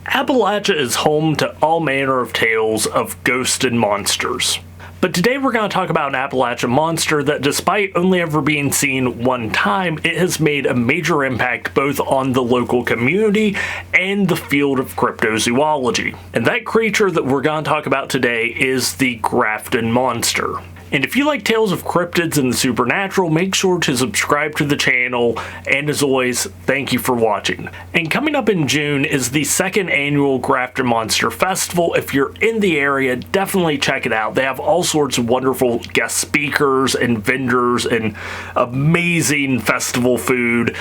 Appalachia is home to all manner of tales of ghosts and monsters. But today we're going to talk about an Appalachian monster that, despite only ever being seen one time, it has made a major impact both on the local community and the field of cryptozoology. And that creature that we're going to talk about today is the Grafton Monster. And if you like tales of cryptids and the supernatural, make sure to subscribe to the channel, and as always, thank you for watching. And coming up in June is the second annual Grafton Monster Festival. If you're in the area, definitely check it out. They have all sorts of wonderful guest speakers and vendors and amazing festival food.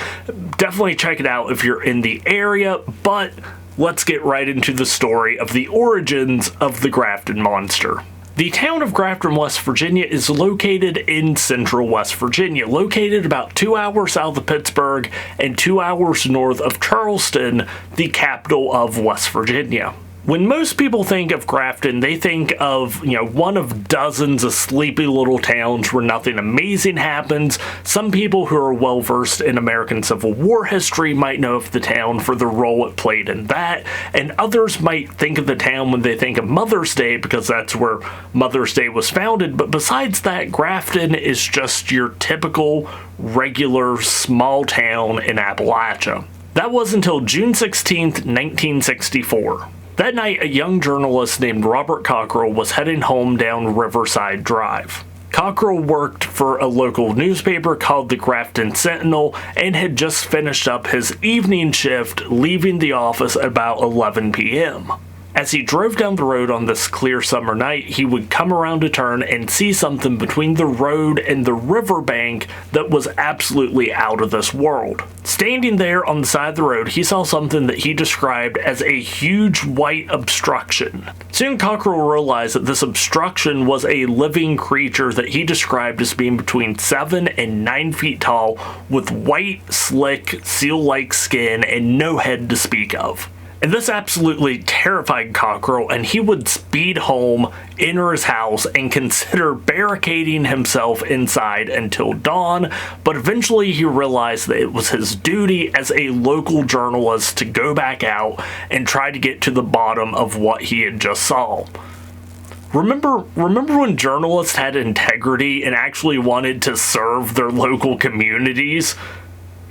Definitely check it out if you're in the area, but let's get right into the story of the origins of the Grafton Monster. The town of Grafton, West Virginia is located in central West Virginia, located about 2 hours south of Pittsburgh and 2 hours north of Charleston, the capital of West Virginia. When most people think of Grafton, they think of, one of dozens of sleepy little towns where nothing amazing happens. Some people who are well versed in American Civil War history might know of the town for the role it played in that, and others might think of the town when they think of Mother's Day because that's where Mother's Day was founded. But besides that, Grafton is just your typical, regular, small town in Appalachia. That was until June 16th, 1964. That night, a young journalist named Robert Cockrell was heading home down Riverside Drive. Cockrell worked for a local newspaper called the Grafton Sentinel and had just finished up his evening shift, leaving the office at about 11 p.m. As he drove down the road on this clear summer night, he would come around a turn and see something between the road and the riverbank that was absolutely out of this world. Standing there on the side of the road, he saw something that he described as a huge white obstruction. Soon Cockrell realized that this obstruction was a living creature that he described as being between 7 and 9 feet tall, with white, slick, seal-like skin and no head to speak of. And this absolutely terrified Cockrell, and he would speed home, enter his house, and consider barricading himself inside until dawn, but eventually he realized that it was his duty as a local journalist to go back out and try to get to the bottom of what he had just saw. Remember when journalists had integrity and actually wanted to serve their local communities?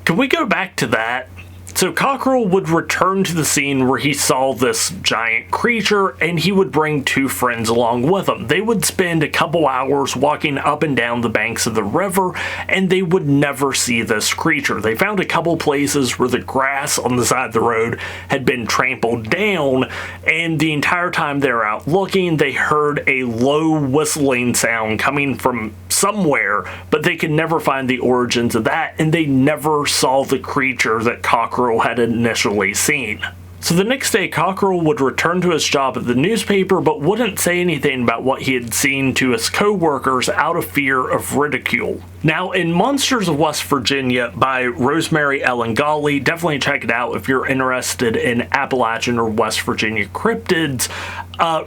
Can we go back to that? So Cockrell would return to the scene where he saw this giant creature, and he would bring 2 friends along with him. They would spend a couple hours walking up and down the banks of the river, and they would never see this creature. They found a couple places where the grass on the side of the road had been trampled down, and the entire time they were out looking, they heard a low whistling sound coming from somewhere, but they could never find the origins of that, and they never saw the creature that Cockrell had initially seen. So the next day, Cockrell would return to his job at the newspaper, but wouldn't say anything about what he had seen to his co-workers out of fear of ridicule. Now, in Monsters of West Virginia by Rosemary Ellen Gawley, definitely check it out if you're interested in Appalachian or West Virginia cryptids.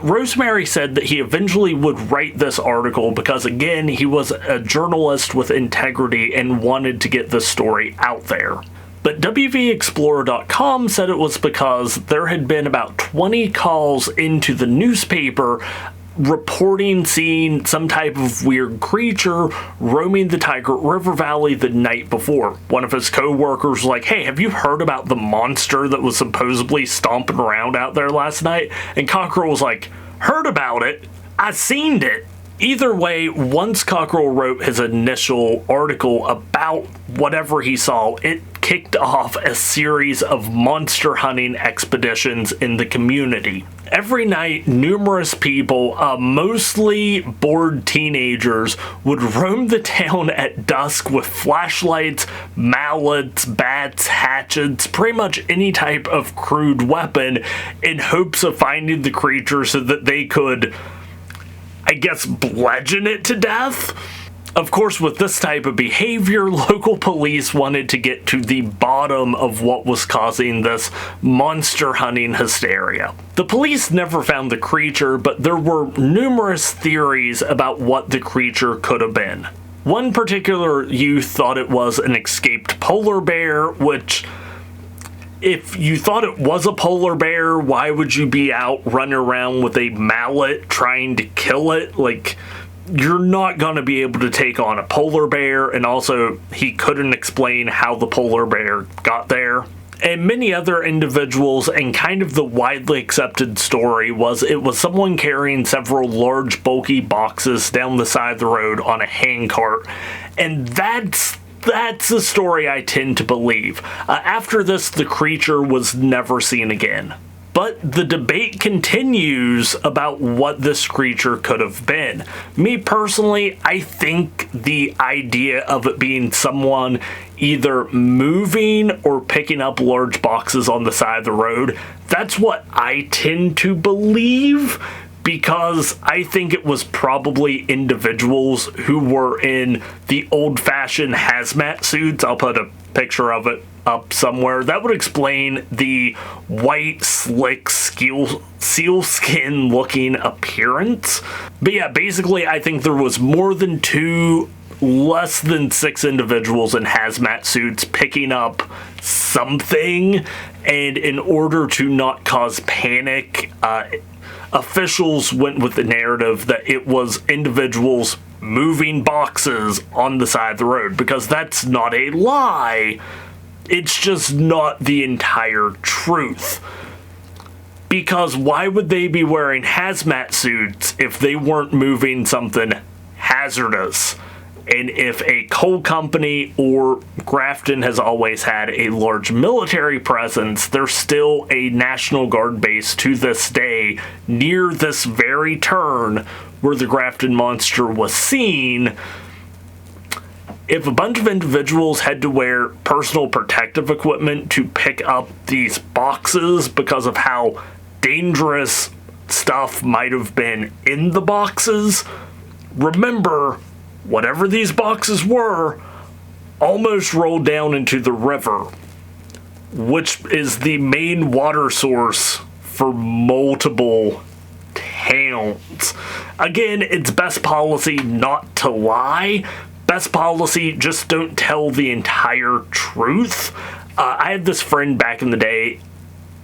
Rosemary said that he eventually would write this article because, again, he was a journalist with integrity and wanted to get this story out there. But WVExplorer.com said it was because there had been about 20 calls into the newspaper reporting seeing some type of weird creature roaming the Tigert River Valley the night before. One of his co-workers was like, "Hey, have you heard about the monster that was supposedly stomping around out there last night?" And Cockrell was like, "Heard about it? I seen it." Either way, once Cockrell wrote his initial article about whatever he saw, it kicked off a series of monster hunting expeditions in the community. Every night, numerous people, mostly bored teenagers, would roam the town at dusk with flashlights, mallets, bats, hatchets, pretty much any type of crude weapon in hopes of finding the creature so that they could, I guess, bludgeon it to death. Of course, with this type of behavior, local police wanted to get to the bottom of what was causing this monster hunting hysteria. The police never found the creature, but there were numerous theories about what the creature could have been. One particular youth thought it was an escaped polar bear, which If you thought it was a polar bear, why would you be out running around with a mallet trying to kill it? Like, you're not going to be able to take on a polar bear, and also he couldn't explain how the polar bear got there. And many other individuals, and kind of the widely accepted story was it was someone carrying several large bulky boxes down the side of the road on a handcart. And that's the story I tend to believe. After this, the creature was never seen again. But the debate continues about what this creature could have been. Me personally, I think the idea of it being someone either moving or picking up large boxes on the side of the road, that's what I tend to believe, because I think it was probably individuals who were in the old-fashioned hazmat suits. I'll put a picture of it up somewhere. That would explain the white, slick, sealskin looking appearance. But yeah, basically I think there was more than two, less than 6 individuals in hazmat suits picking up something, and in order to not cause panic, officials went with the narrative that it was individuals moving boxes on the side of the road, because that's not a lie. It's just not the entire truth. Because why would they be wearing hazmat suits if they weren't moving something hazardous? And if a coal company or Grafton has always had a large military presence, there's still a National Guard base to this day near this very turn where the Grafton Monster was seen. If a bunch of individuals had to wear personal protective equipment to pick up these boxes because of how dangerous stuff might have been in the boxes, remember, whatever these boxes were almost rolled down into the river, which is the main water source for multiple towns. Again, it's best policy not to lie. Best policy, just don't tell the entire truth. I had this friend back in the day,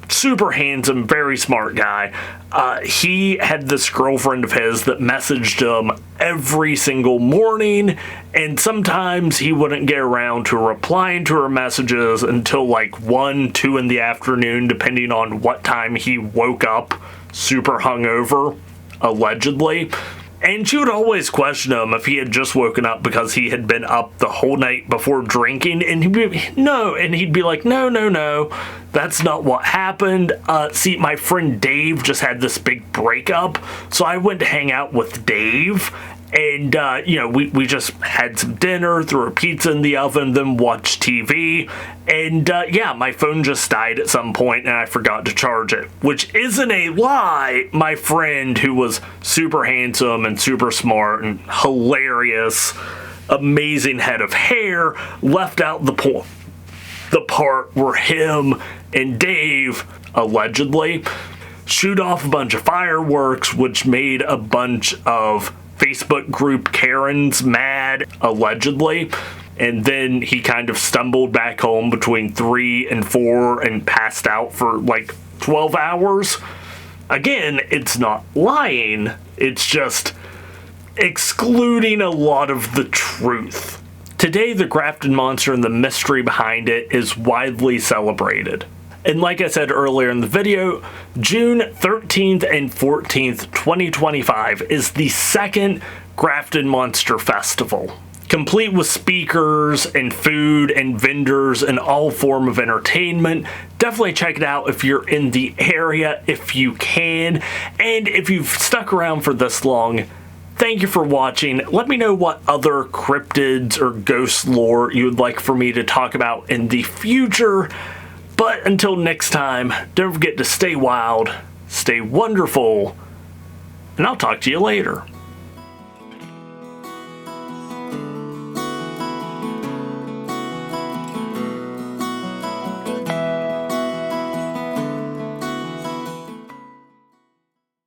super handsome, very smart guy. He had this girlfriend of his that messaged him every single morning, and sometimes he wouldn't get around to replying to her messages until like 1, 2 in the afternoon, depending on what time he woke up, super hungover, allegedly. And she would always question him if he had just woken up because he had been up the whole night before drinking, and he'd be like, no, that's not what happened. See, my friend Dave just had this big breakup, so I went to hang out with Dave, and, we just had some dinner, threw a pizza in the oven, then watched TV, and, my phone just died at some point, and I forgot to charge it. Which isn't a lie. My friend, who was super handsome and super smart and hilarious, amazing head of hair, left out the part where him and Dave, allegedly, shoot off a bunch of fireworks, which made a bunch of Facebook group Karens mad, allegedly, and then he kind of stumbled back home between 3 and 4 and passed out for like 12 hours. Again, it's not lying, it's just excluding a lot of the truth. Today, the Grafton Monster and the mystery behind it is widely celebrated. And like I said earlier in the video, June 13th and 14th, 2025 is the second Grafton Monster Festival, complete with speakers and food and vendors and all form of entertainment. Definitely check it out if you're in the area, if you can. And if you've stuck around for this long, thank you for watching. Let me know what other cryptids or ghost lore you would like for me to talk about in the future. But until next time, don't forget to stay wild, stay wonderful, and I'll talk to you later.